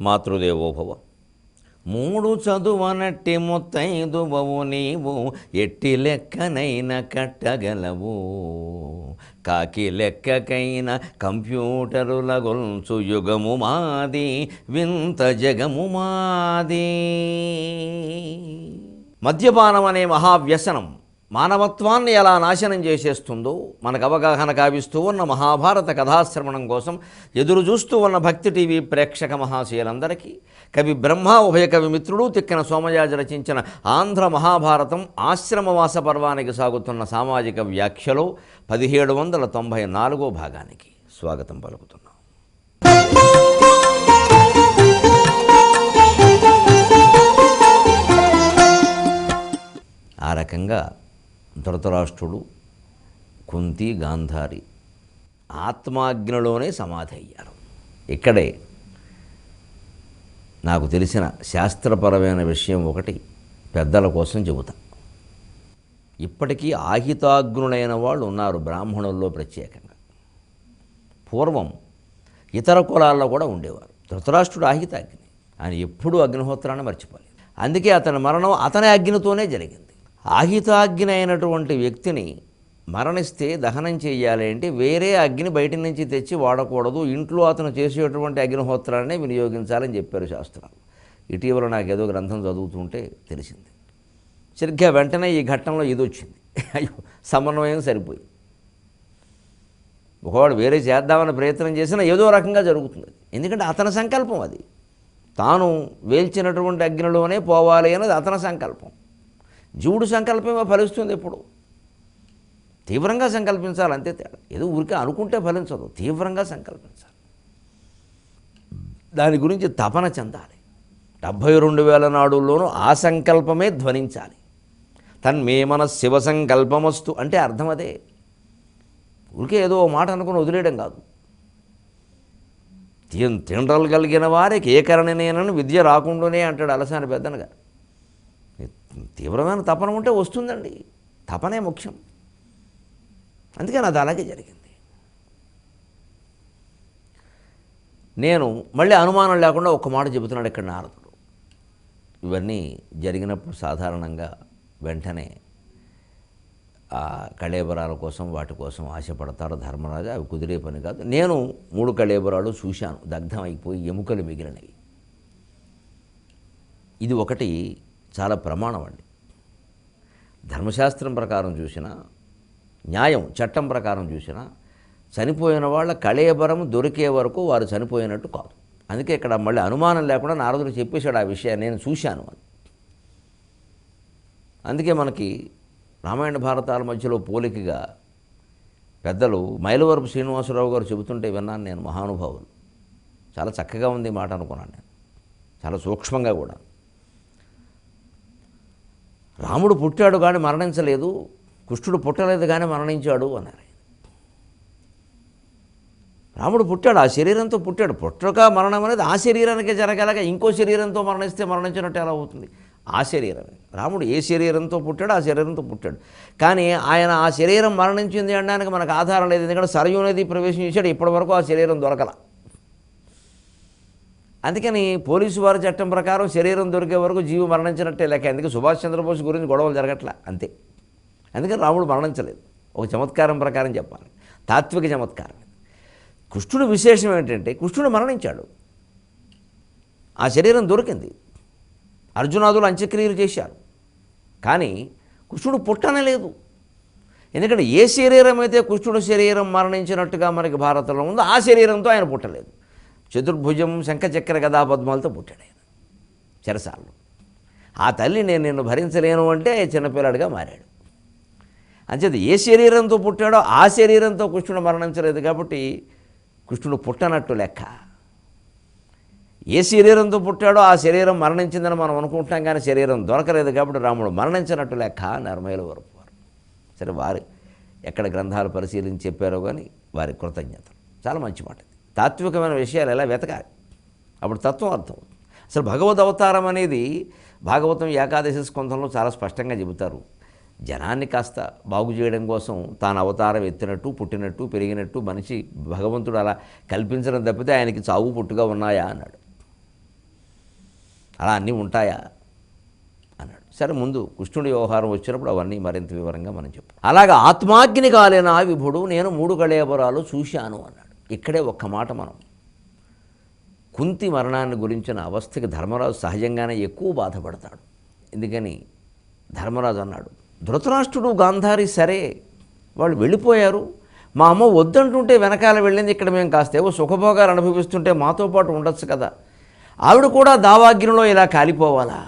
మాతృదేవోభవ. మూడు చదువనట్టి ముత్తైదువవు నీవు, ఎట్టి లెక్కనైన కట్టగలవు. కాకి లెక్కకైన కంప్యూటరుల గొల్చు యుగము మాది, వింత జగము మాది. మద్యపానం అనే మహావ్యసనం మానవత్వాన్ని ఎలా నాశనం చేసేస్తుందో మనకు అవగాహన కావిస్తూ ఉన్న మహాభారత కథాశ్రవణం కోసం ఎదురు చూస్తూ ఉన్న భక్తి టీవీ ప్రేక్షక మహాశయులందరికీ కవి బ్రహ్మ ఉభయ కవి మిత్రుడు తిక్కిన సోమయాజి రచించిన ఆంధ్ర మహాభారతం ఆశ్రమవాస పర్వానికి సాగుతున్న సామాజిక వ్యాఖ్యలో 1794వ భాగానికి స్వాగతం పలుకుతున్నాం. ఆ రకంగా ధృతరాష్ట్రుడు, కుంతి, గాంధారి ఆత్మాగ్నిలోనే సమాధి అయ్యారు. ఇక్కడే నాకు తెలిసిన శాస్త్రపరమైన విషయం ఒకటి పెద్దల కోసం చెబుతా. ఇప్పటికీ ఆహితాగ్నులైన వాళ్ళు ఉన్నారు బ్రాహ్మణుల్లో ప్రత్యేకంగా. పూర్వం ఇతర కులాల్లో కూడా ఉండేవారు. ధృతరాష్ట్రుడు ఆహితాగ్ని, ఆయన ఎప్పుడూ అగ్నిహోత్రాన్ని మర్చిపోలేదు. అందుకే అతని మరణం అతని అగ్నితోనే జరిగింది. ఆహితాగ్ని అయినటువంటి వ్యక్తిని మరణిస్తే దహనం చేయాలి అంటే వేరే అగ్ని బయట నుంచి తెచ్చి వాడకూడదు, ఇంట్లో అతను చేసేటువంటి అగ్నిహోత్రాన్ని వినియోగించాలని చెప్పారు శాస్త్రాలు. ఇటీవల నాకు ఏదో గ్రంథం చదువుతుంటే తెలిసింది. సరిగ్గా వెంటనే ఈ ఘట్టంలో ఇది వచ్చింది. అయ్యో, సమన్వయం సరిపోయి. ఒకవాడు వేరే చేద్దామని ప్రయత్నం చేసినా ఏదో రకంగా జరుగుతుంది. ఎందుకంటే అతని సంకల్పం అది. తాను వేల్చినటువంటి అగ్నిలోనే పోవాలి అన్నది అతని సంకల్పం. జీవుడు సంకల్పమే ఫలిస్తుంది. ఎప్పుడు తీవ్రంగా సంకల్పించాలి, అంతే తేడా. ఏదో ఊరికే అనుకుంటే ఫలించదు, తీవ్రంగా సంకల్పించాలి. దాని గురించి తపన చెందాలి. 72,000 నాడుల్లోనూ ఆ సంకల్పమే ధ్వనించాలి. తన్మే మన శివ సంకల్పమస్తు అంటే అర్థం అదే. ఊరికే ఏదో మాట అనుకుని వదిలేయడం కాదు. తిండ్రలు వారికి ఏకరణనేనని విద్య రాకుండానే అంటాడు అలసాని పెద్దనగా. తీవ్రమైన తపన ఉంటే వస్తుందండి. తపనే ముఖ్యం. అందుకని అది అలాగే జరిగింది. నేను మళ్ళీ అనుమానం లేకుండా ఒక్క మాట చెబుతున్నాడు ఇక్కడ నారదుడు. ఇవన్నీ జరిగినప్పుడు సాధారణంగా వెంటనే ఆ కళేబరాల కోసం వాటి కోసం ఆశపడతారు ధర్మరాజు. అవి కుదిరే పని కాదు. నేను 3 కళేబరాలు చూశాను, దగ్ధం అయిపోయి ఎముకలు మిగిలినవి. ఇది ఒకటి చాలా ప్రమాణం అండి. ధర్మశాస్త్రం ప్రకారం చూసినా, న్యాయం చట్టం ప్రకారం చూసినా చనిపోయిన వాళ్ళ కళేబరం దొరికే వరకు వారు చనిపోయినట్టు కాదు. అందుకే ఇక్కడ మళ్ళీ అనుమానం లేకుండా నారదుడు చెప్పేశాడు ఆ విషయాన్ని, నేను చూశాను అని. అందుకే మనకి రామాయణ భారతాల మధ్యలో పోలికగా పెద్దలు మైలవరపు శ్రీనివాసరావు గారు చెబుతుంటే విన్నాను నేను. మహానుభావులు. చాలా చక్కగా ఉంది మాట అనుకున్నాను నేను, చాలా సూక్ష్మంగా కూడా. రాముడు పుట్టాడు కానీ మరణించలేదు, కృష్ణుడు పుట్టలేదు కానీ మరణించాడు అన్నారు. రాముడు పుట్టాడు, ఆ శరీరంతో పుట్టాడు. పుట్టక మరణం అనేది ఆ శరీరానికే జరగలగా ఇంకో శరీరంతో మరణిస్తే మరణించినట్టు ఎలా అవుతుంది? ఆ శరీరమే. రాముడు ఏ శరీరంతో పుట్టాడు ఆ శరీరంతో పుట్టాడు. కానీ ఆయన ఆ శరీరం మరణించింది అనడానికి మనకు ఆధారం లేదు. ఎందుకంటే సరయూ నది ప్రవేశం చేశాడు, ఇప్పటి వరకు ఆ శరీరం దొరకల. అందుకని పోలీసు వారి చట్టం ప్రకారం శరీరం దొరికే వరకు జీవి మరణించినట్టే లెక్క. అందుకే సుభాష్ చంద్రబోస్ గురించి గొడవలు జరగట్లా అంతే. అందుకని రాముడు మరణించలేదు. ఒక చమత్కారం ప్రకారం చెప్పాలి, తాత్విక చమత్కారం. కృష్ణుడు విశేషం ఏంటంటే కృష్ణుడు మరణించాడు, ఆ శరీరం దొరికింది, అర్జునాదులు అంత్యక్రియలు చేశారు. కానీ కృష్ణుడు పుట్టనలేదు. ఎందుకంటే ఏ శరీరం అయితే కృష్ణుడు శరీరం మరణించినట్టుగా మనకి భారతంలో ఉందో ఆ శరీరంతో ఆయన పుట్టలేదు. చతుర్భుజం శంఖచక్ర గదా పద్మాలతో పుట్టాడు ఆయన చెరసాల్లో. ఆ తల్లి నేను నిన్ను భరించలేను అంటే చిన్నపిల్లాడిగా మారాడు. అంచేది ఏ శరీరంతో పుట్టాడో ఆ శరీరంతో కృష్ణుడు మరణించలేదు కాబట్టి కృష్ణుడు పుట్టనట్టు లెక్క. ఏ శరీరంతో పుట్టాడో ఆ శరీరం మరణించిందని మనం అనుకుంటాం, కానీ శరీరం దొరకలేదు కాబట్టి రాముడు మరణించినట్టు లెక్క నర్మయ్యల వరకు వారు. సరే, వారు ఎక్కడ గ్రంథాలు పరిశీలించి చెప్పారో కానీ వారి కృతజ్ఞతలు. చాలా మంచి మాట. తాత్వికమైన విషయాలు ఎలా వెతకాలి, అప్పుడు తత్వం అర్థం. అసలు భగవద్ అవతారం అనేది భాగవతం ఏకాదశి స్కంధంలో చాలా స్పష్టంగా చెబుతారు. జనాన్ని కాస్త బాగు చేయడం కోసం తాను అవతారం ఎత్తినట్టు పుట్టినట్టు పెరిగినట్టు మనిషి భగవంతుడు అలా కల్పించడం తప్పితే ఆయనకి చావు పుట్టుగా ఉన్నాయా అన్నాడు. అలా అన్నీ ఉంటాయా అన్నాడు. సరే, ముందు కృష్ణుడి వ్యవహారం వచ్చినప్పుడు అవన్నీ మరింత వివరంగా మనం చెప్పాం. అలాగా ఆత్మాగ్ని కాలేన విభుడు నేను 3 కళేబరాలు చూశాను అన్నాడు. ఇక్కడే ఒక్క మాట మనం కుంతి మరణాన్ని గురించిన అవస్థకి ధర్మరాజు సహజంగానే ఎక్కువ బాధపడతాడు. ఎందుకని ధర్మరాజు అన్నాడు, ధృతరాష్ట్రుడు గాంధారి సరే వాళ్ళు వెళ్ళిపోయారు, మా అమ్మ వద్దంటుంటే వెనకాల వెళ్ళింది, ఇక్కడ మేము కాస్తేవో సుఖభోగాలు అనుభవిస్తుంటే మాతో పాటు ఉండొచ్చు కదా, ఆవిడ కూడా దావాగ్నిలో ఇలా కాలిపోవాలా?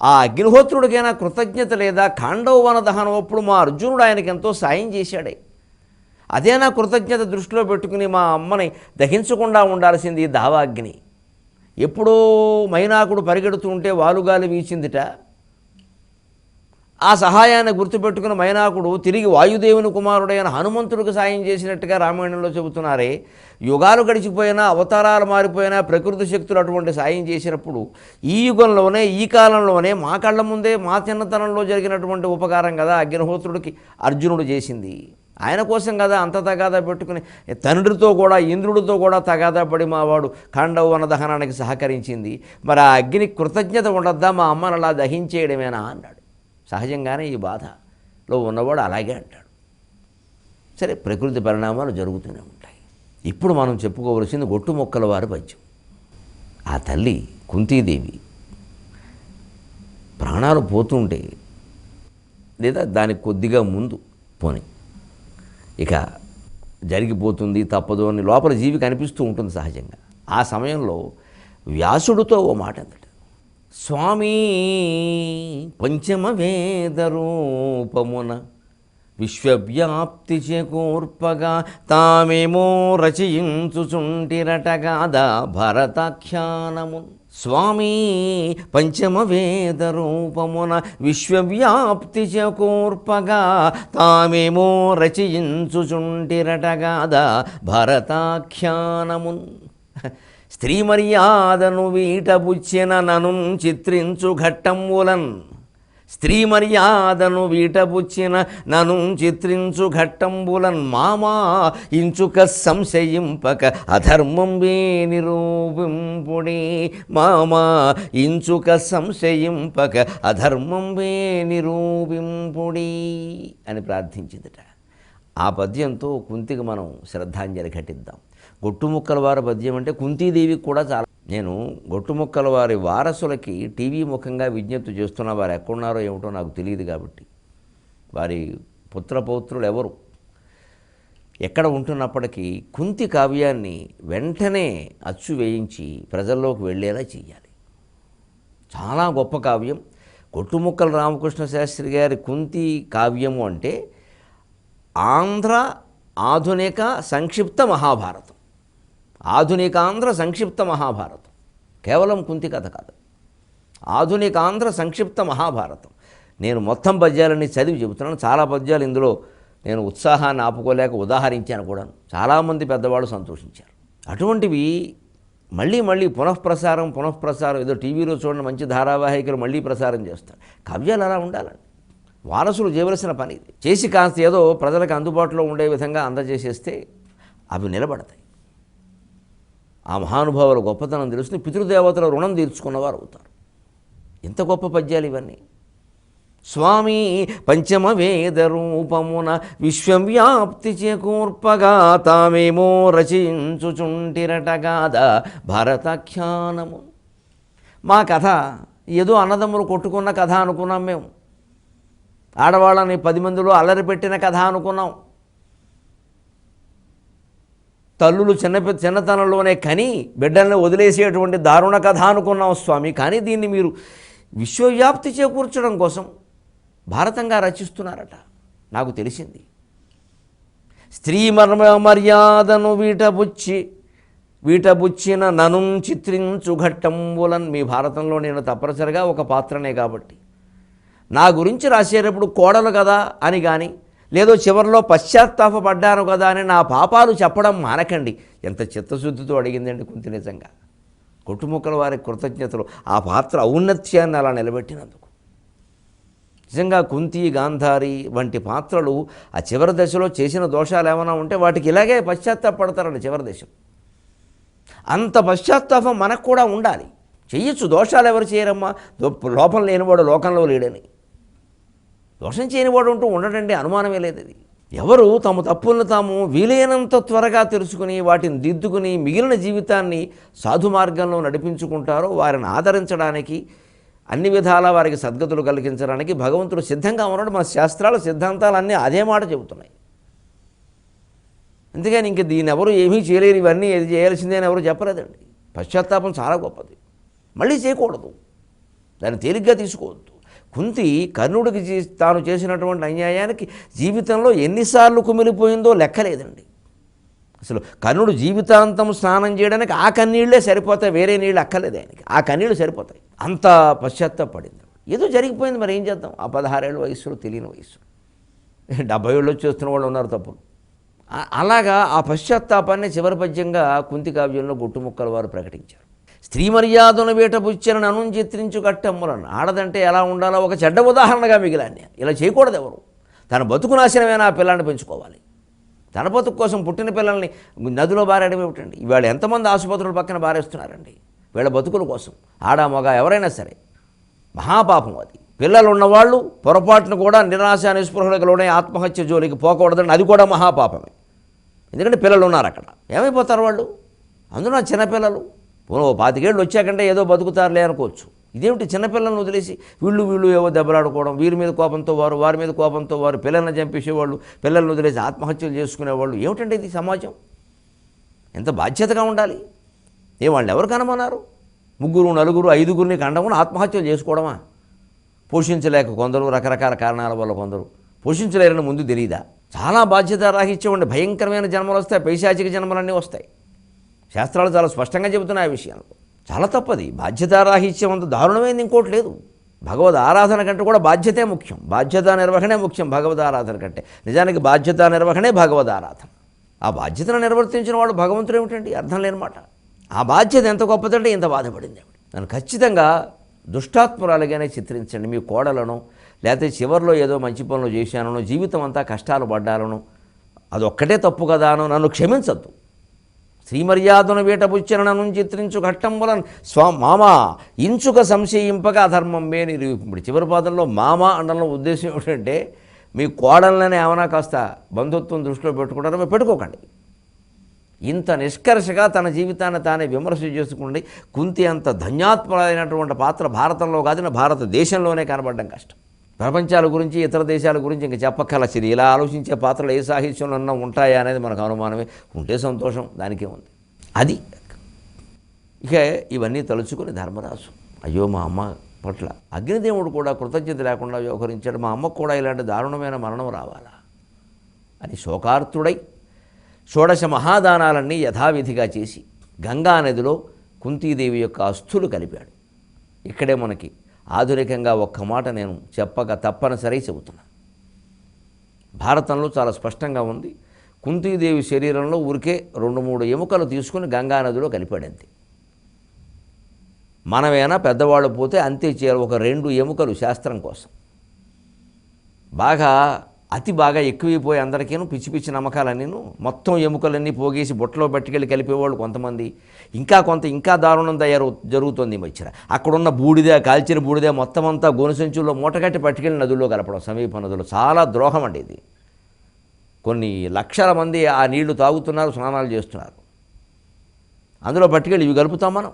ఆ అగ్నిహోత్రుడికైనా కృతజ్ఞత లేదా? ఖాండవ వన దహనం అప్పుడు మా అర్జునుడు ఆయనకి ఎంతో సాయం చేశాడే, అదేనా కృతజ్ఞత దృష్టిలో పెట్టుకుని మా అమ్మని దహించకుండా ఉండాల్సింది దావాగ్ని? ఎప్పుడో మైనాకుడు పరిగెడుతూ ఉంటే వాలుగాలి వీచిందిట, ఆ సహాయాన్ని గుర్తుపెట్టుకుని మైనాకుడు తిరిగి వాయుదేవుని కుమారుడైన హనుమంతుడికి సాయం చేసినట్టుగా రామాయణంలో చెబుతున్నారే. యుగాలు గడిచిపోయినా, అవతారాలు మారిపోయినా ప్రకృతి శక్తులు అటువంటి సాయం చేసినప్పుడు ఈ యుగంలోనే, ఈ కాలంలోనే మా కళ్ళ ముందే మా చిన్నతనంలో జరిగినటువంటి ఉపకారం కదా అగ్నిహోత్రుడికి అర్జునుడు చేసింది. ఆయన కోసం కదా అంత తగాదా పెట్టుకుని తండ్రితో కూడా, ఇంద్రుడితో కూడా తగాదా పడి మావాడు ఖాండవ వన దహనానికి సహకరించింది. మరి ఆ అగ్ని కృతజ్ఞత ఉండద్దా? మా అమ్మను అలా దహించేయడమేనా అన్నాడు. సహజంగానే ఈ బాధలో ఉన్నవాడు అలాగే అంటాడు. సరే, ప్రకృతి పరిణామాలు జరుగుతూనే ఉంటాయి. ఇప్పుడు మనం చెప్పుకోవలసింది గొట్టుముక్కల వారి పద్యం. ఆ తల్లి కుంతీదేవి ప్రాణాలు పోతుంటే, లేదా దానికి కొద్దిగా ముందు పోని ఇక జరిగిపోతుంది తప్పదు అని లోపల జీవికి అనిపిస్తూ ఉంటుంది సహజంగా. ఆ సమయంలో వ్యాసుడితో ఓ మాట అందట, స్వామి పంచమ వేద రూపమున విశ్వవ్యాప్తి చేకూర్పగా తామేమో రచయించుచుంటిరటగాదా భరతాఖ్యానము. స్వామి పంచమ వేద రూపమున విశ్వవ్యాప్తి చేకూర్పగా తామేమో రచయించుచుంటిరటగాదా భరతాఖ్యానమున్. స్త్రీ మర్యాదను వీటబుచ్చిన నను చిత్రించు ఘట్టంబులన్. స్త్రీ మర్యాదను వీటబుచ్చిన నను చిత్రించు ఘట్టంబులన్. మామా ఇంచుక సంశయింపక అధర్మం వే నిరూపింపుడి. మామా ఇంచుక సంశయింపక అధర్మం వే నిరూపింపుడి అని ప్రార్థించిందిట. ఆ పద్యంతో కుంతికి మనం శ్రద్ధాంజలి ఘటిద్దాం. గొట్టుముక్కల వారి పద్యం అంటే కుంతీదేవికి కూడా చాలా. నేను గొట్టుముక్కల వారి వారసులకి టీవీ ముఖంగా విజ్ఞప్తి చేస్తున్న, వారు ఎక్కడున్నారో ఏమిటో నాకు తెలియదు కాబట్టి, వారి పుత్రపౌత్రులు ఎవరు ఎక్కడ ఉంటున్నప్పటికీ కుంతి కావ్యాన్ని వెంటనే అచ్చు వేయించి ప్రజల్లోకి వెళ్ళేలా చేయాలి. చాలా గొప్ప కావ్యం. గొట్టుముక్కల రామకృష్ణ శాస్త్రి గారి కుంతి కావ్యము అంటే ఆంధ్ర ఆధునిక సంక్షిప్త మహాభారతం. ఆధునికాంధ్ర సంక్షిప్త మహాభారతం కేవలం కుంతి కథ కాదు, ఆధునికాంధ్ర సంక్షిప్త మహాభారతం. నేను మొత్తం పద్యాలన్నీ చదివి చెబుతున్నాను. చాలా పద్యాలు ఇందులో నేను ఉత్సాహాన్ని ఆపుకోలేక ఉదాహరించాను కూడా. చాలామంది పెద్దవాళ్ళు సంతోషించారు. అటువంటివి మళ్ళీ మళ్ళీ పునఃప్రసారం ఏదో టీవీలో చూడండి మంచి ధారావాహికలు మళ్ళీ ప్రసారం చేస్తారు. కావ్యాలు అలా ఉండాలండి. వారసులు చేయవలసిన పని ఇది. చేసి కాస్త ఏదో ప్రజలకు అందుబాటులో ఉండే విధంగా అందజేసేస్తే అవి నిలబడతాయి. ఆ మహానుభావుల గొప్పతనం తెలుస్తుంది. పితృదేవతల రుణం తీర్చుకున్నవారు అవుతారు. ఎంత గొప్ప పద్యాలు ఇవన్నీ. స్వామి పంచమ వేద రూపమున విశ్వవ్యాప్తి చేకూర్పగా తామేమో రచయించుచుంటిరటగాద భరతాఖ్యానము. మా కథ ఏదో అన్నదమ్ములు కొట్టుకున్న కథ అనుకున్నాం మేము. ఆడవాళ్ళని 10 మందిలో అల్లరి పెట్టిన కథ అనుకున్నాం. తల్లులు చిన్నతనంలోనే కని బిడ్డల్ని వదిలేసేటువంటి దారుణ కథ అనుకున్నాం స్వామి. కానీ దీన్ని మీరు విశ్వవ్యాప్తి చేకూర్చడం కోసం భారతంగా రచిస్తున్నారట. నాకు తెలిసింది. స్త్రీ మర్యాదను వీటబుచ్చిన నను చిత్రించు ఘట్టంబులన్. మీ భారతంలో నేను తప్పనిసరిగా ఒక పాత్రనే కాబట్టి నా గురించి రాసేటప్పుడు కోడలు కదా అని కానీ, లేదో చివరిలో పశ్చాత్తాపడ్డాను కదా అని నా పాపాలు చెప్పడం మానకండి. ఎంత చిత్తశుద్ధితో అడిగిందండి కుంతి. నిజంగా గొట్టుముక్కల వారి కృతజ్ఞతలు ఆ పాత్ర ఔన్నత్యాన్ని అలా నిలబెట్టినందుకు. నిజంగా కుంతి, గాంధారి వంటి పాత్రలు ఆ చివరి దశలో చేసిన దోషాలు ఏమైనా ఉంటే వాటికి ఇలాగే పశ్చాత్తాపడతారండి చివరి దశ. అంత పశ్చాత్తాపం మనకు కూడా ఉండాలి. చెయ్యొచ్చు, దోషాలు ఎవరు చేయరమ్మా? లోపం లేనివాడు లోకంలో లేడని. దోషం చేయనివాడు అంటూ ఉండడండి, అనుమానమే లేదు. అది ఎవరు తమ తప్పులను తాము వీలైనంత త్వరగా తెలుసుకుని వాటిని దిద్దుకుని మిగిలిన జీవితాన్ని సాధు మార్గంలో నడిపించుకుంటారో వారిని ఆదరించడానికి, అన్ని విధాలా వారికి సద్గతులు కలిగించడానికి భగవంతుడు సిద్ధంగా ఉన్నాడు. మన శాస్త్రాలు సిద్ధాంతాలు అన్నీ అదే మాట చెబుతున్నాయి. అందుకని ఇంక దీన్ని ఎవరు ఏమీ చేయలేరు, ఇవన్నీ ఏది చేయాల్సిందే అని ఎవరు చెప్పలేదండి. పశ్చాత్తాపం చాలా గొప్పది, మళ్ళీ చేయకూడదు, దాన్ని తేలిగ్గా తీసుకోవద్దు. కుంతి కర్ణుడికి తాను చేసినటువంటి అన్యాయానికి జీవితంలో ఎన్నిసార్లు కుమిలిపోయిందో లెక్కలేదండి. అసలు కర్ణుడు జీవితాంతం స్నానం చేయడానికి ఆ కన్నీళ్లే సరిపోతాయి, వేరే నీళ్ళు అక్కర్లేదు ఆయనకి, ఆ కన్నీళ్ళు సరిపోతాయి. అంత పశ్చాత్తాపడింది. ఏదో జరిగిపోయింది, మరి ఏం చేద్దాం. ఆ 16 ఏళ్ళ వయసులో, తెలియని వయసు, 70 ఏళ్ళు చేస్తున్న వాళ్ళు ఉన్నారు తప్పులు. అలాగా ఆ పశ్చాత్తాపాన్ని చివరి పద్యంగా కుంతి కావ్యంలో గుట్టుముక్కల వారు ప్రకటించారు. స్త్రీ మర్యాదను వేటపుచ్చరని అను చిత్రించు కట్టమ్ములను. ఆడదంటే ఎలా ఉండాలో ఒక చెడ్డ ఉదాహరణగా మిగిలాన్ని. ఇలా చేయకూడదు ఎవరు. తన బతుకు నాశనమైన ఆ పిల్లాన్ని పెంచుకోవాలి. తన బతుకు కోసం పుట్టిన పిల్లల్ని నదిలో బారేయడం ఏమిటండి? ఇవాళ ఎంతమంది ఆసుపత్రుల పక్కన బారేస్తున్నారండి వీళ్ళ బతుకుల కోసం. ఆడ మగ ఎవరైనా సరే మహాపాపం అది. పిల్లలు ఉన్నవాళ్ళు పొరపాటును కూడా నిరాశ నిస్పృహలకు లోనే ఆత్మహత్య జోలికి పోకూడదండి, అది కూడా మహాపాపమే. ఎందుకంటే పిల్లలు ఉన్నారు అక్కడ, ఏమైపోతారు వాళ్ళు? అందులో చిన్నపిల్లలు 25 ఏళ్ళు వచ్చాకంటే ఏదో బతుకుతారులే అనుకోవచ్చు. ఇదేమిటి చిన్నపిల్లలను వదిలేసి వీళ్ళు ఏవో దెబ్బలాడుకోవడం, వీరి మీద కోపంతో వారు, వారి మీద కోపంతో వారు, పిల్లల్ని చంపేసేవాళ్ళు, పిల్లల్ని వదిలేసి ఆత్మహత్యలు చేసుకునేవాళ్ళు. ఏమిటంటే ఇది సమాజం? ఎంత బాధ్యతగా ఉండాలి. వాళ్ళు ఎవరు కనమన్నారు? 3, 4, 5గురిని కండకుండా ఆత్మహత్యలు చేసుకోవడమా? పోషించలేక కొందరు, రకరకాల కారణాల వల్ల కొందరు పోషించలేరని ముందు తెలియదా? చాలా బాధ్యత రాహిత్యం ఉండి భయంకరమైన జన్మలు వస్తాయి, పైశాచిక జన్మలన్నీ వస్తాయి. శాస్త్రాలు చాలా స్పష్టంగా చెబుతున్నాయి ఆ విషయాలు. చాలా తప్పది. బాధ్యతారాహిత్యం అంత దారుణమైంది ఇంకోటి లేదు. భగవద్ ఆరాధన కంటే కూడా బాధ్యతే ముఖ్యం, బాధ్యతా నిర్వహణే ముఖ్యం భగవద్ ఆరాధన కంటే. నిజానికి బాధ్యతా నిర్వహణే భగవద్ ఆరాధన. ఆ బాధ్యతను నిర్వర్తించిన వాడు భగవంతుడు ఏమిటండి? అర్థం లేని మాట. ఆ బాధ్యత ఎంత గొప్పదంటే ఇంత బాధపడింది ఆవిడ. నన్ను ఖచ్చితంగా దుష్టాత్మురాలుగానే చిత్రించండి. మీ కోడలను, లేకపోతే చివరిలో ఏదో మంచి పనులు చేశానో, జీవితం అంతా కష్టాలు పడ్డాలను, అదొక్కటే తప్పు కదా అనో నన్ను క్షమించద్దు. శ్రీమర్యాదను వీటపుచ్చరణను చిత్రించు ఘట్టంబులను మామ ఇంచుక సంశయింపక అధర్మం మే నిరు. ఇప్పుడు చివరి పాదంలో మామ అనడంలో ఉద్దేశం ఏమిటంటే మీ కోడళ్ళనే ఏమైనా కాస్త బంధుత్వం దృష్టిలో పెట్టుకుంటారో మీరు పెట్టుకోకండి. ఇంత నిష్కర్షగా తన జీవితాన్ని తానే విమర్శ చేసుకుండి కుంతి అంత ధన్యాత్మకమైనటువంటి పాత్ర భారతంలో కాదు, భారతదేశంలోనే కనబడడం కష్టం. ప్రపంచాల గురించి, ఇతర దేశాల గురించి ఇంక చెప్పక్కర్లేదు. ఇలా ఆలోచించే పాత్రలు ఏ సాహిత్యంలో ఉంటాయా అనేది మనకు అనుమానమే. ఉంటే సంతోషం, దానికే ఉంది. అది ఇక ఇవన్నీ తలుచుకుని ధర్మరాజు, అయ్యో మా అమ్మ పట్ల అగ్నిదేవుడు కూడా కృతజ్ఞత లేకుండా వ్యవహరించాడు, మా అమ్మకు కూడా ఇలాంటి దారుణమైన మరణం రావాలా అని శోకార్తుడై షోడశ మహాదానాలన్నీ యథావిధిగా చేసి గంగా నదిలో కుంతీదేవి యొక్క అస్థులు కలిపాడు. ఇక్కడే మనకి ఆధునికంగా ఒక్క మాట నేను చెప్పక తప్పనిసరి చెబుతున్నా. భారతంలో చాలా స్పష్టంగా ఉంది. కుంతీదేవి శరీరంలో ఊరికే 2-3 ఎముకలు తీసుకుని గంగా నదిలో కలిపాడంతే. మనమేనా పెద్దవాళ్ళు పోతే అంతే చేయాలి, ఒక 2 ఎముకలు శాస్త్రం కోసం. బాగా ఎక్కువైపోయి అందరికీను పిచ్చి పిచ్చి నమ్మకాలన్నీను మొత్తం ఎముకలన్నీ పోగేసి బుట్టలో పట్టుకెళ్ళి కలిపేవాళ్ళు కొంతమంది. ఇంకా దారుణం జరుగుతుంది ఈ మధ్య. అక్కడున్న కాల్చిన బూడిద మొత్తం అంతా గోనుసంచుల్లో మూటగట్టి పట్టుకెళ్ళి నదుల్లో కలపడం, సమీప నదులు. చాలా ద్రోహం అండి ఇది. కొన్ని లక్షల మంది ఆ నీళ్లు తాగుతున్నారు, స్నానాలు చేస్తున్నారు. అందులో పట్టుకెళ్ళి ఇవి కలుపుతాం మనం.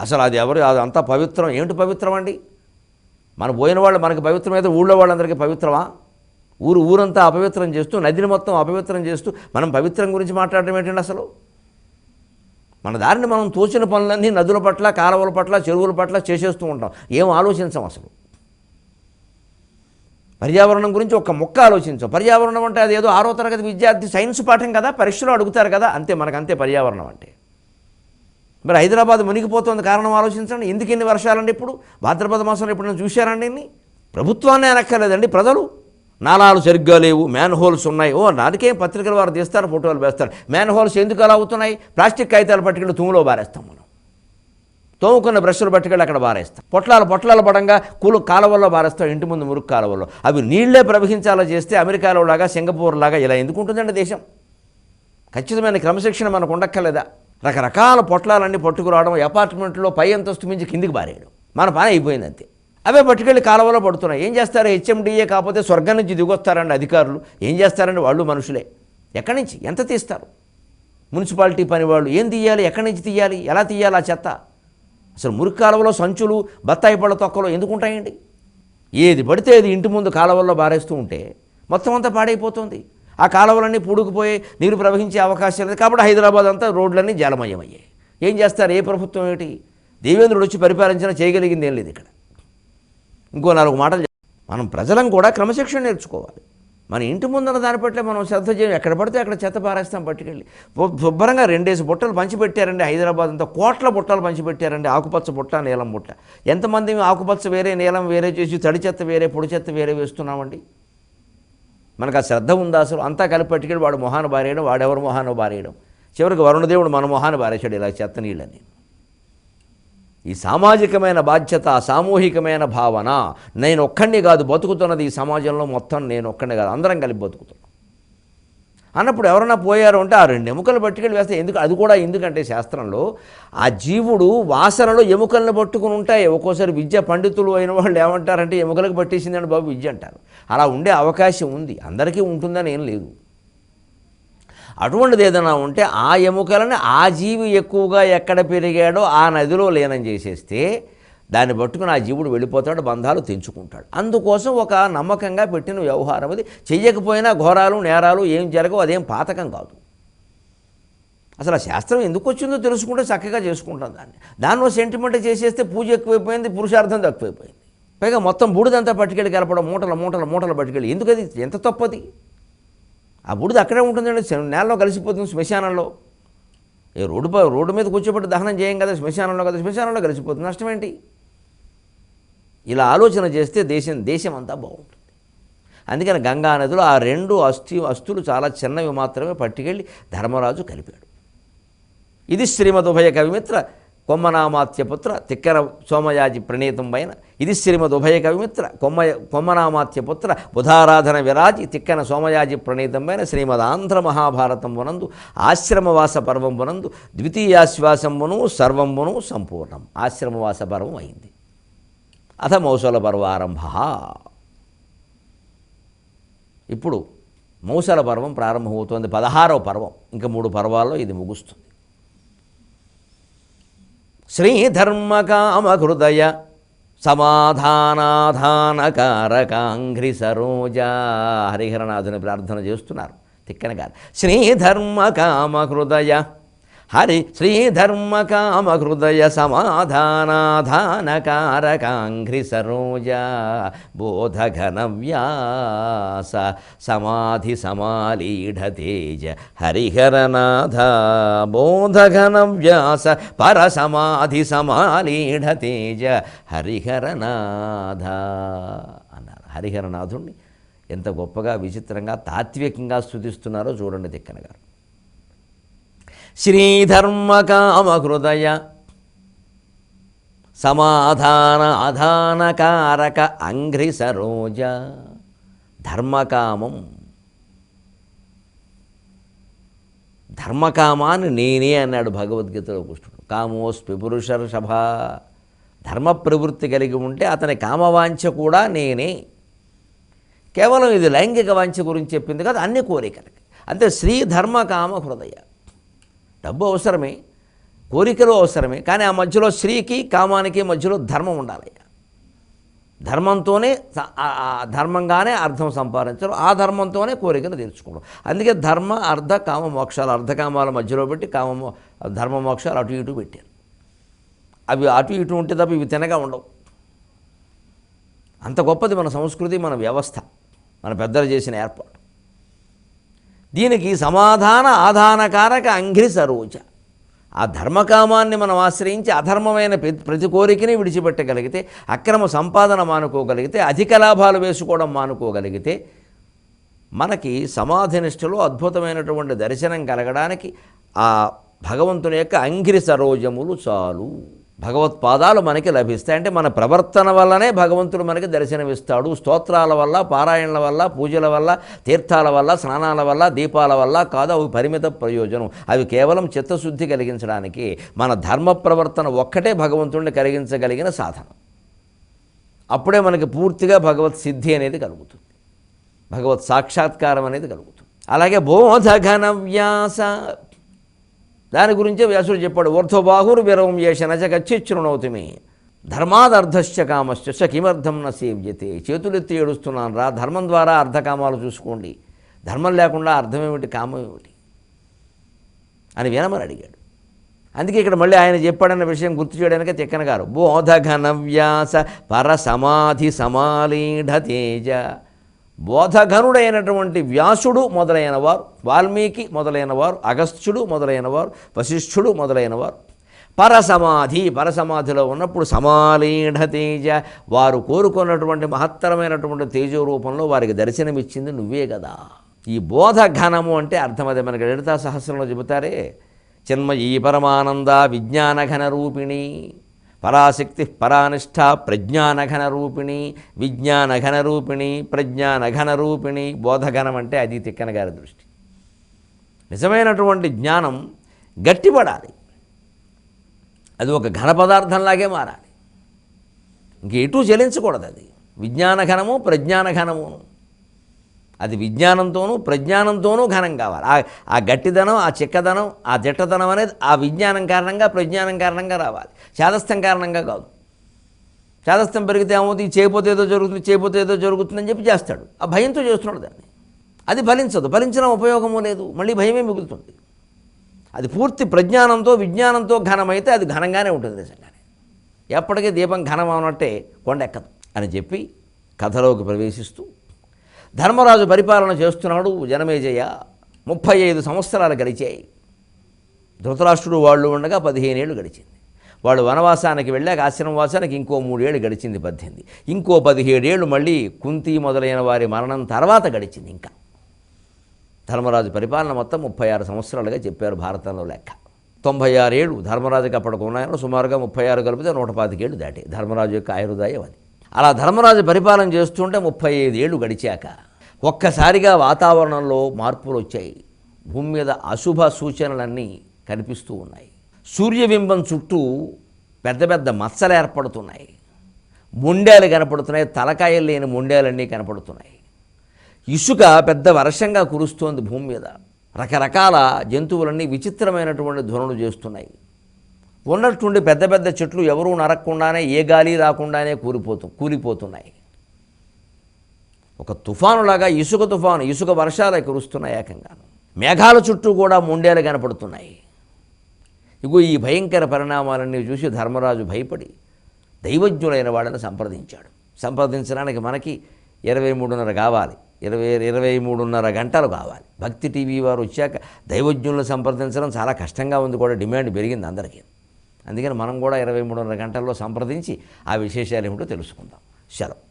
అసలు అదంతా పవిత్రం. ఏమిటి పవిత్రం అండి? మన పోయిన వాళ్ళు మనకి పవిత్రమైతే ఊళ్ళో వాళ్ళందరికీ పవిత్రమా? ఊరంతా అపవిత్రం చేస్తూ, నదిని మొత్తం అపవిత్రం చేస్తూ మనం పవిత్రం గురించి మాట్లాడడం ఏంటండి? అసలు మన దారిని మనం తోచిన పనులన్నీ నదుల పట్ల, కాలువల పట్ల, చెరువుల పట్ల చేసేస్తూ ఉంటాం. ఏం ఆలోచించం అసలు. పర్యావరణం గురించి ఒక్క ముక్క ఆలోచించం. పర్యావరణం అంటే అదేదో 6వ తరగతి విద్యార్థి సైన్స్ పాఠం కదా, పరీక్షలో అడుగుతారు కదా, అంతే. మనకంతే పర్యావరణం అంటే. మరి హైదరాబాద్ మునిగిపోతుంది, కారణం ఆలోచించండి. ఎందుకు ఎన్ని వర్షాలండి? ఇప్పుడు భాద్రపద మాసంలో ఎప్పుడైనా చూశారండి ఇన్ని? ప్రభుత్వాన్ని అనక్కర్లేదండి, ప్రజలు. నాలాలు సరిగ్గా లేవు, మ్యాన్ హోల్స్ ఉన్నాయి. నాటికే పత్రికల వారు తీస్తారు, ఫోటోలు వేస్తారు. మ్యాన్ హోల్స్ ఎందుకు అలా అవుతున్నాయి? ప్లాస్టిక్ కాగితాలు పట్టుకెళ్ళి తుమ్ములో బారేస్తాం మనం. తోముకున్న బ్రష్లు పట్టుకెళ్ళి అక్కడ బారేస్తాం. పొట్లాల పడంగా కాలువల్లో బారేస్తాం, ఇంటి ముందు మురుగు కాలువల్లో. అవి నీళ్లే ప్రవహించాలో చేస్తే అమెరికాలో లాగా, సింగపూర్ లాగా ఇలా ఎందుకు ఉంటుందండి దేశం? ఖచ్చితమైన క్రమశిక్షణ మనకు ఉండక్కర్లేదా? రకరకాల పొట్లాలన్నీ పట్టుకురావడం, అపార్ట్మెంట్లో పై అంతస్తు మించి కిందికి బారేయడం, మన పని అయిపోయింది అంతే. అవే పట్టుకెళ్ళి కాలువలో పడుతున్నాయి. ఏం చేస్తారు? హెచ్ఎండిఏ కాకపోతే స్వర్గం నుంచి దిగొస్తారండి అధికారులు. ఏం చేస్తారండి? వాళ్ళు మనుషులే. ఎక్కడి నుంచి ఎంత తీస్తారు? మున్సిపాలిటీ పని వాళ్ళు ఏం తీయాలి? ఎక్కడి నుంచి తీయాలి? ఎలా తీయాలి ఆ చెత్త? అసలు మురికి కాలువలో సంచులు, బత్తాయి పళ్ళ తొక్కలు ఎందుకు ఉంటాయండి? ఏది పడితే అది ఇంటి ముందు కాలువల్లో బారేస్తూ ఉంటే మొత్తం అంతా పాడైపోతుంది. ఆ కాలువలన్నీ పూడుకుపోయి నీరు ప్రవహించే అవకాశం లేదు. కాబట్టి హైదరాబాద్ అంతా రోడ్లన్నీ జలమయమయ్యాయి. ఏం చేస్తారు? ఏ ప్రభుత్వం ఏమిటి? దేవేంద్రుడు వచ్చి పరిపాలించినా చేయగలిగింది ఏం లేదు ఇక్కడ. ఇంకో 4 మాటలు మనం ప్రజలను కూడా క్రమశిక్షణ నేర్చుకోవాలి. మన ఇంటి ముందున్న దాని పట్ల మనం శ్రద్ధ చేయం. ఎక్కడ పడితే అక్కడ చెత్త పారేస్తాం పట్టుకెళ్ళి. శుభ్రంగా 2 బుట్టలు పంచిపెట్టారండి హైదరాబాద్ అంతా. కోట్ల బుట్టలు పంచిపెట్టారండి. ఆకుపచ్చ బుట్ట, నీలం బుట్ట. ఎంతమంది ఆకుపచ్చ వేరే, నీలం వేరే చేసి తడి చెత్త వేరే, పొడి చెత్త వేరే వేస్తున్నామండి? మనకు ఆ శ్రద్ధ ఉందా అసలు? అంతా కలిపి పట్టుకెళ్ళి వాడు మొహాన్ని బారేయడం, వాడెవరు మొహాన్ని బారేయడం. చివరికి వరుణదేవుడు మన మొహాన్ని బారేశాడు ఇలా చెత్త నీళ్ళని. ఈ సామాజికమైన బాధ్యత, సామూహికమైన భావన, నేను ఒక్కడిని కాదు బతుకుతున్నది ఈ సమాజంలో మొత్తం, నేను ఒక్కడిని కాదు అందరం కలిపి బతుకుతున్నాం అన్నప్పుడు ఎవరన్నా పోయారు అంటే ఆ 2 ఎముకలు పట్టుకెళ్ళి వేస్తే ఎందుకు? అది కూడా ఎందుకంటే శాస్త్రంలో ఆ జీవుడు వాసనలో ఎముకలను పట్టుకుని ఉంటాయి. ఒక్కోసారి విద్య పండితులు అయిన వాళ్ళు ఏమంటారంటే ఎముకలకు పట్టేసిందని బాబు విద్య అంటారు. అలా ఉండే అవకాశం ఉంది, అందరికీ ఉంటుందని ఏం లేదు. అటువంటిది ఏదైనా ఉంటే ఆ ఎముకలను ఆ జీవి ఎక్కువగా ఎక్కడ పెరిగాడో ఆ నదిలో లీనం చేసేస్తే దాన్ని పట్టుకుని ఆ జీవుడు వెళ్ళిపోతాడు, బంధాలు తెంచుకుంటాడు. అందుకోసం ఒక నమ్మకంగా పెట్టిన వ్యవహారం అది. చెయ్యకపోయినా ఘోరాలు నేరాలు ఏం జరగవు, అదేం పాతకం కాదు. అసలు ఆ శాస్త్రం ఎందుకు వచ్చిందో తెలుసుకుంటే చక్కగా చేసుకుంటాం దాన్ని. దానిలో సెంటిమెంట్ చేసేస్తే పూజ ఎక్కువైపోయింది, పురుషార్థం తక్కువైపోయింది. పైగా మొత్తం బూడిదంతా పట్టుకెళ్ళి కలపడం, మూటలు పట్టుకెళ్ళి. ఎందుకు? అది ఎంత తప్పది? ఆ బూడిద అక్కడే ఉంటుందండి, నేలలో కలిసిపోతుంది శ్మశానంలో. రోడ్డు మీద కూర్చోబెట్టి దహనం చేయం కదా, శ్మశానంలో కదా, శ్మశానంలో కలిసిపోతుంది. నష్టం ఏంటి? ఇలా ఆలోచన చేస్తే దేశం అంతా బాగుంటుంది. అందుకని గంగా నదిలో ఆ 2 అస్థులు చాలా చిన్నవి మాత్రమే పట్టుకెళ్ళి ధర్మరాజు కలిపాడు. ఇది శ్రీమదుభయ కవిమిత్ర కొమ్మనామాత్యపుత్ర తిక్కన సోమయాజి ప్రణీతం పైన. ఇది శ్రీమదుభయ కవిమిత్ర కొమ్మనామాత్యపుత్ర బుధారాధన విరాజి తిక్కన సోమయాజి ప్రణీతం పైన శ్రీమదాంధ్ర మహాభారతంబునందు ఆశ్రమవాస పర్వంబునందు ద్వితీయాశ్వాసంబును సర్వంబును సంపూర్ణం. ఆశ్రమవాస పర్వం అయింది. అథ మౌసల పర్వారంభ. ఇప్పుడు మౌసల పర్వం ప్రారంభమవుతోంది. 16వ పర్వం. ఇంకా 3 పర్వాల్లో ఇది ముగుస్తుంది. శ్రీధర్మకామహృదయ సమాధానాధానకారకాంఘ్రి సరోజా. హరిహరనాథుని ప్రార్థన చేస్తున్నారు తిక్కన గారు. శ్రీధర్మకామహృదయ శ్రీధర్మకామహృదయ సమాధానాధానకారకాంఘ్రి సరోజా బోధఘన వ్యాస సమాధి సమాలీఢతేజ హరిహరనాథ. బోధఘన వ్యాస పరసమాధి సమాలీఢతేజ హరిహరనాథ అన్నారు. హరిహరనాథుణ్ణి ఎంత గొప్పగా విచిత్రంగా తాత్వికంగా స్తుతిస్తున్నారో చూడండి తిక్కన గారు. శ్రీధర్మకామహృదయ సమాధాన అధానకారక అంఘ్రి సరోజ. ధర్మకామాన్ని నేనే అన్నాడు భగవద్గీతలో కృష్ణుడు. కామోస్మి పురుషర్షభ. ధర్మ ప్రవృత్తి కలిగి ఉంటే అతని కామవాంఛ కూడా నేనే. కేవలం ఇది లైంగిక వాంఛ గురించి చెప్పింది కాదు, అన్ని కోరికలకి. అంతే శ్రీధర్మకామ హృదయ. డబ్బు అవసరమే, కోరికలు అవసరమే, కానీ ఆ మధ్యలో శ్రీకి కామానికి మధ్యలో ధర్మం ఉండాలి. ధర్మంతోనే ధర్మంగానే అర్థం సంపాదించడం, ఆ ధర్మంతోనే కోరికలు తీర్చుకోవడం. అందుకే ధర్మ అర్ధ కామ మోక్షాలు, అర్ధకామాల మధ్యలో పెట్టి ధర్మ మోక్షాలు అటు ఇటు పెట్టారు. అవి అటు ఇటు ఉంటే తప్ప ఇవి తినగా ఉండవు. అంత గొప్పది మన సంస్కృతి, మన వ్యవస్థ, మన పెద్దలు చేసిన ఏర్పాటు. దీనికి సమాధాన ఆధానకారక అంఘ్రి సరోజ. ఆ ధర్మకామాన్ని మనం ఆశ్రయించి అధర్మమైన ప్రతి కోరికని విడిచిపెట్టగలిగితే, అక్రమ సంపాదన మానుకోగలిగితే, అధిక లాభాలు వేసుకోవడం మానుకోగలిగితే, మనకి సమాధి నిష్టలో అద్భుతమైనటువంటి దర్శనం కలగడానికి ఆ భగవంతుని యొక్క అంఘ్రి సరోజములు చాలు భగవత్పాదాలు మనకి లభిస్తాయి. అంటే మన ప్రవర్తన వల్లనే భగవంతుడు మనకి దర్శనమిస్తాడు. స్తోత్రాల వల్ల, పారాయణల వల్ల, పూజల వల్ల, తీర్థాల వల్ల, స్నానాల వల్ల, దీపాల వల్ల కాదు. అవి పరిమిత ప్రయోజనం. అవి కేవలం చిత్తశుద్ధి కలిగించడానికి, మన ధర్మ ప్రవర్తన ఒక్కటే భగవంతుడిని కలిగించగలిగిన సాధనం. అప్పుడే మనకి పూర్తిగా భగవత్ సిద్ధి అనేది కలుగుతుంది, భగవత్ సాక్షాత్కారం అనేది కలుగుతుంది. అలాగే బోధఘన వ్యాస, దాని గురించే వ్యాసుడు చెప్పాడు. ఊర్ధ్వబాహుర్ విరవం యేష నచకచ్చిచ్చునౌతిమి ధర్మాదర్ధశ్చ కామశ్చ కిమర్థం న సేవ్యతే. చేతులెత్తి ఏడుస్తున్నాను రా, ధర్మం ద్వారా అర్ధకామాలు చూసుకోండి, ధర్మం లేకుండా అర్థం ఏమిటి, కామం ఏమిటి అని వినమని అడిగాడు. అందుకే ఇక్కడ మళ్ళీ ఆయన చెప్పాడన్న విషయం గుర్తు చేయడానికి తిక్కన గారు బోధఘన వ్యాస పరసమాధి సమాలీఢ తేజ. బోధఘనుడైనటువంటి వ్యాసుడు మొదలైనవారు, వాల్మీకి మొదలైనవారు, అగస్త్యుడు మొదలైనవారు, వశిష్ఠుడు మొదలైనవారు పరసమాధిలో ఉన్నప్పుడు సమాలీఢ తేజ, వారు కోరుకున్నటువంటి మహత్తరమైనటువంటి తేజో రూపంలో వారికి దర్శనమిచ్చింది నువ్వే కదా. ఈ బోధఘనము అంటే అర్థం అదే. మనకి లలితా సహస్రంలో చెబుతారే, చిన్మయీ పరమానంద విజ్ఞానఘన రూపిణి పరాశక్తి పరానిష్ట ప్రజ్ఞానఘన రూపిణి విజ్ఞానఘన రూపిణి ప్రజ్ఞానఘన రూపిణి. బోధఘనం అంటే అది తిక్కన గారి దృష్టి. నిజమైనటువంటి జ్ఞానం గట్టిపడాలి, అది ఒక ఘన పదార్థంలాగే మారాలి, ఇంకెటూ చెలించకూడదు. అది విజ్ఞానఘనము ప్రజ్ఞానఘనము, అది విజ్ఞానంతోనూ ప్రజ్ఞానంతోనూ ఘనం కావాలి. ఆ గట్టిదనం, ఆ చిక్కదనం, ఆ దిట్టదనం అనేది ఆ విజ్ఞానం కారణంగా, ప్రజ్ఞానం కారణంగా రావాలి, చేదస్థం కారణంగా కాదు. చేదస్థం పెరిగితే ఏమవుతుంది, చేయపోతే ఏదో జరుగుతుంది, చేయపోతే ఏదో జరుగుతుందని చెప్పి చేస్తాడు. ఆ భయంతో చేస్తున్నాడు దాన్ని. అది ఫలించదు, ఫలించిన ఉపయోగము లేదు, మళ్ళీ భయమే మిగులుతుంది. అది పూర్తి ప్రజ్ఞానంతో విజ్ఞానంతో ఘనమైతే అది ఘనంగానే ఉంటుంది నిజంగానే. ఎప్పటికీ దీపం ఘనం అవనట్టే కొండెక్కదు అని చెప్పి కథలోకి ప్రవేశిస్తూ, ధర్మరాజు పరిపాలన చేస్తున్నాడు. జనమేజయ 35 సంవత్సరాలు గడిచాయి. ధృతరాష్ట్రుడు వాళ్ళు ఉండగా 15 ఏళ్ళు గడిచింది. వాళ్ళు వనవాసానికి వెళ్ళాక ఆశ్రమవాసానికి ఇంకో 3 ఏళ్ళు గడిచింది, 18. ఇంకో 17 ఏళ్ళు మళ్ళీ కుంతి మొదలైన వారి మరణం తర్వాత గడిచింది. ఇంకా ధర్మరాజు పరిపాలన మొత్తం 36 సంవత్సరాలుగా చెప్పారు భారతంలో లెక్క. 96 ఏళ్ళు ధర్మరాజుకి అప్పటికి ఉన్నాయని, సుమారుగా 36 కలిపితే 125 ఏళ్ళు దాటి ధర్మరాజు యొక్క ఆయుర్దాయం అది. అలా ధర్మరాజు పరిపాలన చేస్తుంటే 35 ఏళ్ళు గడిచాక ఒక్కసారిగా వాతావరణంలో మార్పులు వచ్చాయి. భూమి మీద అశుభ సూచనలన్నీ కనిపిస్తూ ఉన్నాయి. సూర్యబింబం చుట్టూ పెద్ద పెద్ద మచ్చలు ఏర్పడుతున్నాయి, మొండేలు కనపడుతున్నాయి, తలకాయలు లేని మొండేలన్నీ కనపడుతున్నాయి. ఇసుక పెద్ద వర్షంగా కురుస్తోంది భూమి మీద. రకరకాల జంతువులన్నీ విచిత్రమైనటువంటి ధ్వనులు చేస్తున్నాయి. ఉన్నట్టుండి పెద్ద పెద్ద చెట్లు ఎవరూ నరక్కుండానే, ఏ గాలి రాకుండానే కూలిపోతున్నాయి. ఒక తుఫానులాగా ఇసుక తుఫాను, ఇసుక వర్షాలు కురుస్తున్నాయి ఏకంగా. మేఘాల చుట్టూ కూడా మొండేలు కనపడుతున్నాయి. ఇగో ఈ భయంకర పరిణామాలన్నీ చూసి ధర్మరాజు భయపడి దైవజ్ఞులైన వాళ్ళని సంప్రదించాడు. సంప్రదించడానికి మనకి 23:30 కావాలి, 23:30 గంటలు కావాలి. భక్తి టీవీ వారు వచ్చాక దైవజ్ఞులను సంప్రదించడం చాలా కష్టంగా ఉంది, కూడా డిమాండ్ పెరిగింది అందరికీ. అందుకని మనం కూడా 23:30 గంటల్లో సంప్రదించి ఆ విశేషాలు ఏమిటో తెలుసుకుందాం. సెలవు.